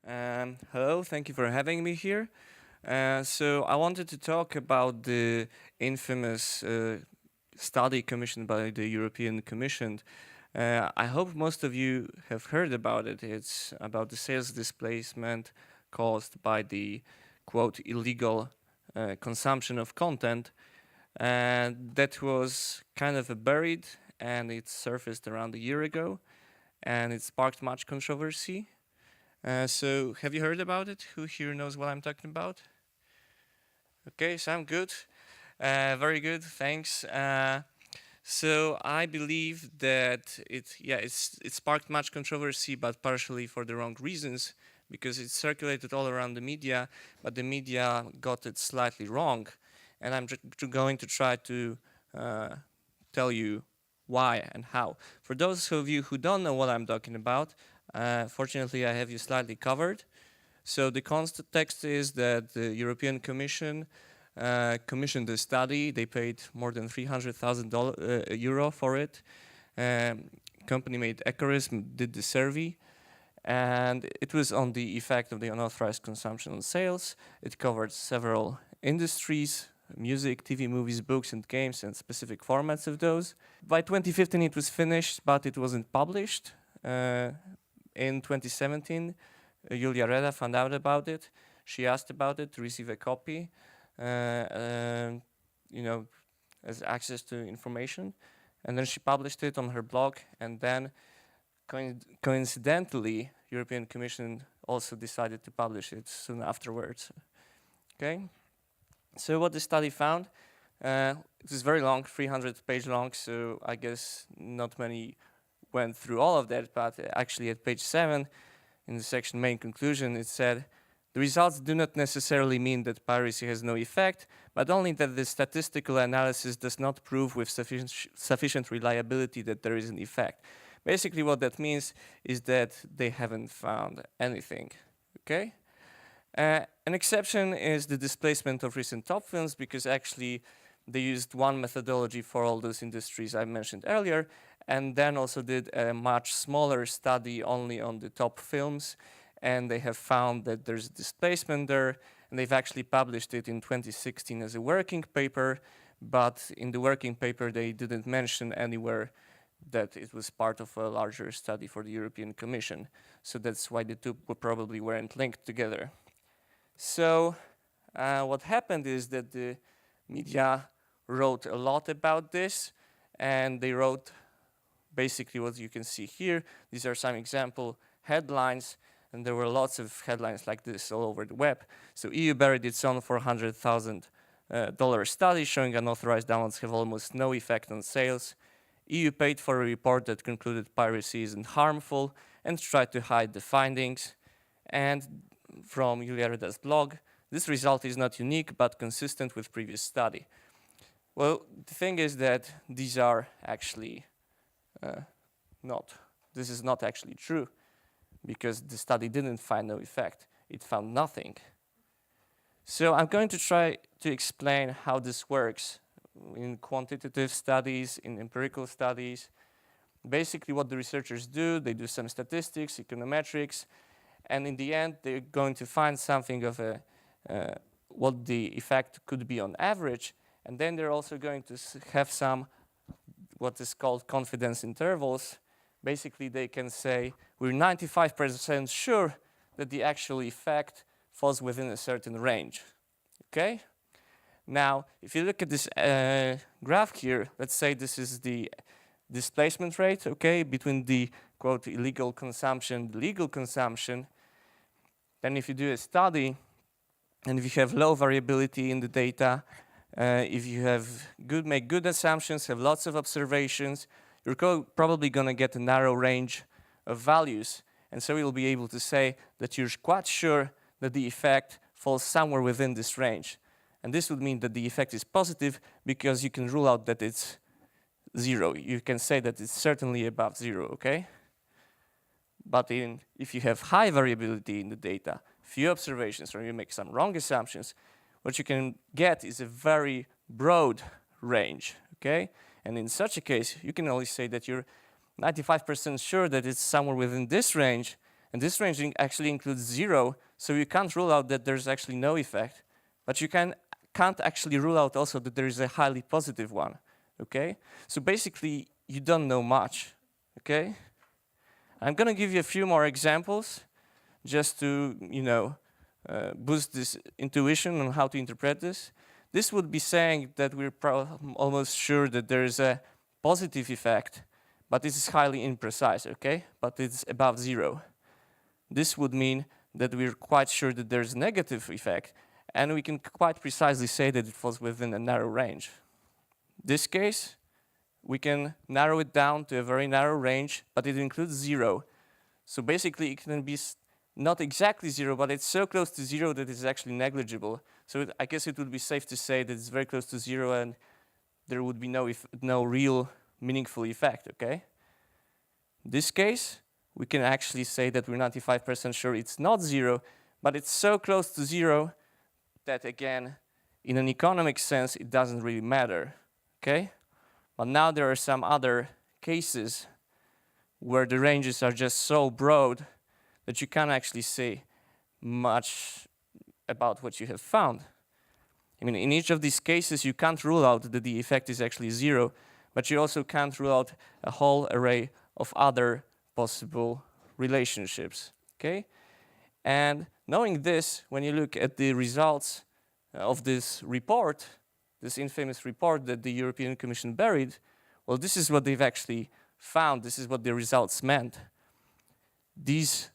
Hello, thank you for having me here. So I wanted to talk about the infamous study commissioned by the European Commission. I hope most of you have heard about it. It's about the sales displacement caused by the quote illegal consumption of content, and that was kind of buried, and it surfaced around a year ago, and it sparked much controversy. So have you heard about it? Who here knows what I'm talking about? Okay, sound good. Very good, thanks. So I believe that it sparked much controversy, but partially for the wrong reasons, because it circulated all around the media, but the media got it slightly wrong, and I'm going to try to tell you why and how. For those of you who don't know what I'm talking about, fortunately I have you slightly covered. So the context is that the European Commission commissioned a study. They paid more than €300,000 for it. Company made Ecorism, did the survey, and it was on the effect of the unauthorized consumption on sales. It covered several industries: music, TV, movies, books, and games, and specific formats of those. By 2015 it was finished, but it wasn't published. In 2017, Julia Reda found out about it. She asked about it to receive a copy, as access to information. And then she published it on her blog, and then coincidentally, European Commission also decided to publish it soon afterwards. Okay? So what the study found, it is very long, 300-page long, so I guess not many went through all of that, but actually at page 7, in the section main conclusion, it said, the results do not necessarily mean that piracy has no effect, but only that the statistical analysis does not prove with sufficient reliability that there is an effect. Basically what that means is that they haven't found anything, okay? An exception is the displacement of recent top films, because actually they used one methodology for all those industries I mentioned earlier, and then also did a much smaller study only on the top films, and they have found that there's displacement there, and they've actually published it in 2016 as a working paper, but in the working paper they didn't mention anywhere that it was part of a larger study for the European Commission. So that's why the two probably weren't linked together. So what happened is that the media wrote a lot about this, and they wrote basically what you can see here. These are some example headlines, and there were lots of headlines like this all over the web. So EU buried its own $400,000 study showing unauthorized downloads have almost no effect on sales. EU paid for a report that concluded piracy isn't harmful and tried to hide the findings. And from Julia Reda's blog, this result is not unique but consistent with previous study. Well, the thing is that these are actually this is not actually true, because the study didn't find no effect. It found nothing. So I'm going to try to explain how this works in quantitative studies, in empirical studies. Basically what the researchers do, they do some statistics, econometrics, and in the end they're going to find something of what the effect could be on average, and then they're also going to have some what is called confidence intervals. Basically, they can say, we're 95% sure that the actual effect falls within a certain range, okay? Now, if you look at this graph here, let's say this is the displacement rate, okay, between the, quote, illegal consumption, the legal consumption. Then if you do a study, and if you have low variability in the data, if you make good assumptions, have lots of observations, you're probably going to get a narrow range of values. And so you'll be able to say that you're quite sure that the effect falls somewhere within this range. And this would mean that the effect is positive, because you can rule out that it's 0. You can say that it's certainly above 0, okay? But if you have high variability in the data, few observations, or you make some wrong assumptions, what you can get is a very broad range, okay? And in such a case, you can only say that you're 95% sure that it's somewhere within this range, And this ranging actually includes 0, so you can't rule out that there's actually no effect. But you can't actually rule out also that there is a highly positive one, okay? So basically, you don't know much, okay? I'm gonna give you a few more examples just to, boost this intuition on how to interpret this. This would be saying that we're almost sure that there is a positive effect, but this is highly imprecise, okay? But it's above 0. This would mean that we're quite sure that there's a negative effect, and we can quite precisely say that it falls within a narrow range. This case, we can narrow it down to a very narrow range, but it includes 0. So basically, it can be not exactly 0, but it's so close to 0 that it's actually negligible. So I guess it would be safe to say that it's very close to 0 and there would be no real meaningful effect, okay? This case, we can actually say that we're 95% sure it's not 0, but it's so close to 0 that, again, in an economic sense, it doesn't really matter, okay? But now there are some other cases where the ranges are just so broad that you can't actually say much about what you have found. I mean, in each of these cases, you can't rule out that the effect is actually 0, but you also can't rule out a whole array of other possible relationships, okay? And knowing this, when you look at the results of this report, this infamous report that the European Commission buried, well, this is what they've actually found. This is what the results meant. These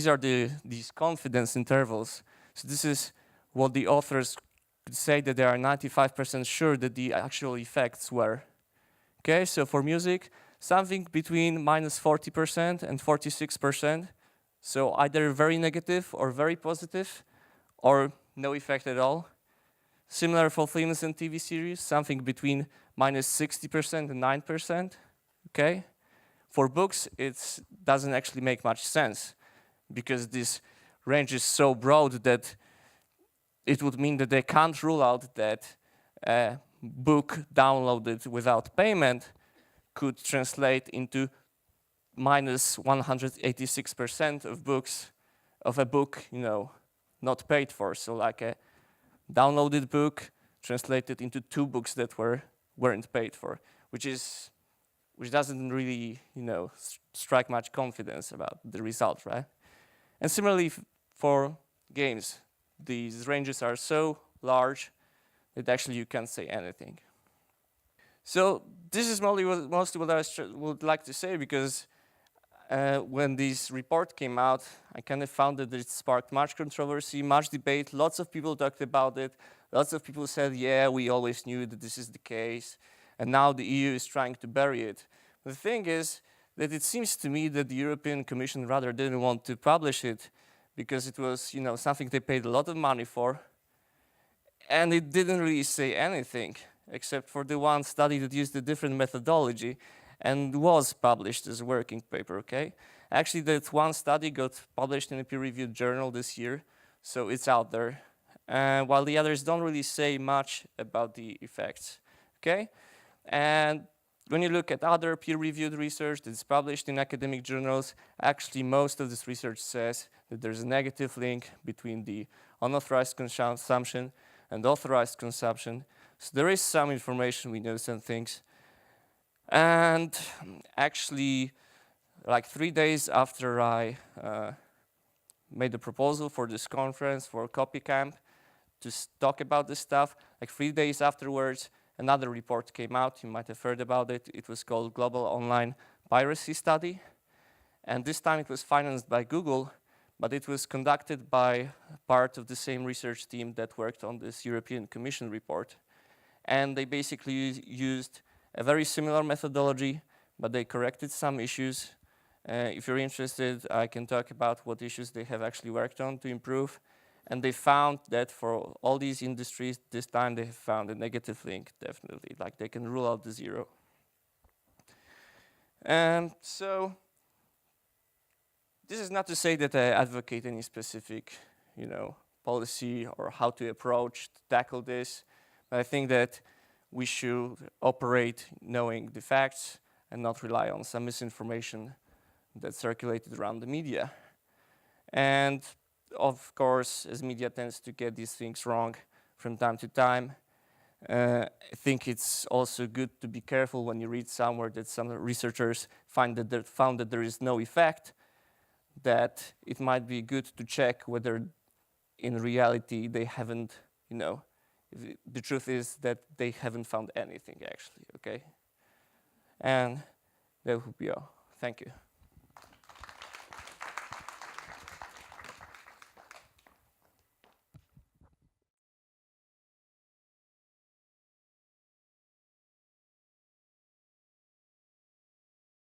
are these confidence intervals. So this is what the authors could say that they are 95% sure that the actual effects were. Okay, so for music, something between -40% and 46%. So either very negative or very positive, or no effect at all. Similar for films and TV series, something between -60% and 9%. Okay, for books, it doesn't actually make much sense because this range is so broad that it would mean that they can't rule out that a book downloaded without payment could translate into -186% of a book, not paid for. So like a downloaded book translated into 2 books that weren't paid for, which doesn't really, strike much confidence about the result, right? And similarly for games, these ranges are so large that actually you can't say anything. So this is mostly what I would like to say, because when this report came out, I kind of found that it sparked much controversy, much debate. Lots of people talked about it. Lots of people said, yeah, we always knew that this is the case. And now the EU is trying to bury it. The thing is that it seems to me that the European Commission rather didn't want to publish it because it was, something they paid a lot of money for. And it didn't really say anything, except for the one study that used a different methodology and was published as a working paper, okay? Actually, that one study got published in a peer-reviewed journal this year, so it's out there. While the others don't really say much about the effects, okay? And when you look at other peer-reviewed research that's published in academic journals, actually most of this research says that there's a negative link between the unauthorized consumption and authorized consumption. So there is some information, we know some things. And actually, like 3 days after I made the proposal for this conference for CopyCamp to talk about this stuff, like 3 days afterwards, another report came out. You might have heard about it. It was called Global Online Piracy Study. And this time it was financed by Google, but it was conducted by part of the same research team that worked on this European Commission report. And they basically used a very similar methodology, but they corrected some issues. If you're interested, I can talk about what issues they have actually worked on to improve. And they found that for all these industries, this time they have found a negative link, definitely. Like they can rule out the 0. So this is not to say that I advocate any specific, policy or how to approach, to tackle this. But I think that we should operate knowing the facts and not rely on some misinformation that's circulated around the media. And of course, as media tends to get these things wrong from time to time, I think it's also good to be careful when you read somewhere that some researchers found that there is no effect, that it might be good to check whether in reality they haven't, the truth is that they haven't found anything actually, okay? And that would be all. Thank you.